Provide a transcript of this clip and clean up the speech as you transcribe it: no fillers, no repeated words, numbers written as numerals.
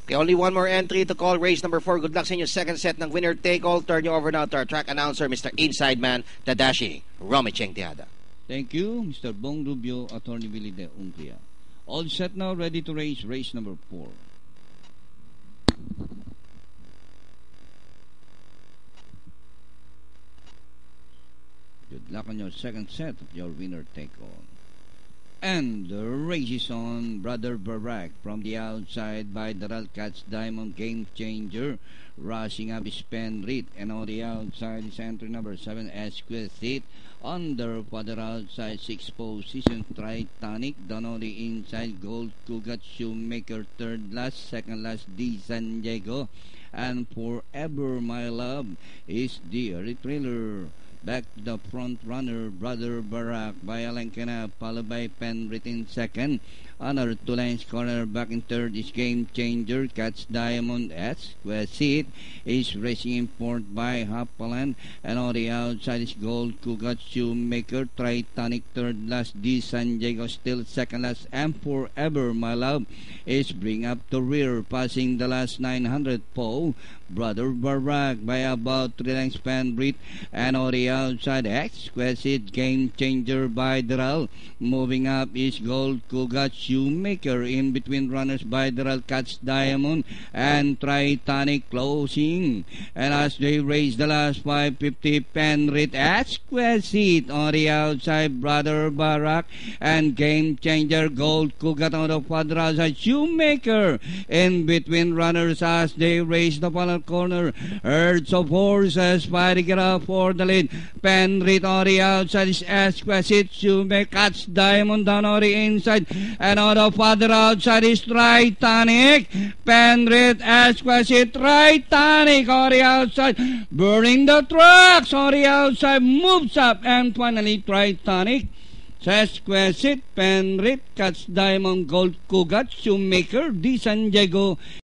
Okay, only one more entry to call race number 4. Good luck sa inyo second set ng winner take all. Turn you over now to our track announcer, Mr. Inside Man, Tadashi Romicheng Tiada. Thank you, Mr. Bong Rubio, Attorney Billy de Umpia. All set now, ready to race number 4. Good luck on your second set of your winner take all. And the race is on. Brother Barack from the outside by Daral Cats Diamond Game Changer. Rushing up is Penrit. And on the outside is entry number 7 Esquisite. Under Father outside 6 position Tritanic. Down on the inside Gold Cougat Shoemaker. Third last, second last D San Diego. And Forever My Love is the retrailer. Back to the front runner, Brother Barack by Alencana, followed by Penrit in second. Honor 2 lines corner, back in third is Game Changer. Cats Diamond Esquisite is racing in fourth by Hapalan. And on the outside is Gold Cougat Shoemaker. Tritanic third last, D San Diego still second last. And Forever My Love is bring up the rear, passing the last 900 pole. Brother Barack by about 3 lengths Penrit. And on the outside Exquisite Game Changer by Daral. Moving up is Gold Cougat Shoemaker. In between runners by Daral Cats Diamond and Tritanic closing. And as they race the last 550, Penrit Exquisite on the outside, Brother Barack and Game Changer. Gold Cougat on the further outside, Shoemaker. In between runners as they race the final corner. Herds of horses fighting it up for the lead. Penrit on the outside is Exquisite. Shoemaker, Cats Diamond down on the inside. And on the further outside is Tritanic. Penrit, Exquisite, Tritanic on the outside. Burning the tracks on the outside. Moves up. And finally Tritanic. Exquisite, Penrit, Cats Diamond, Gold Cougat, Shoemaker, D San Diego.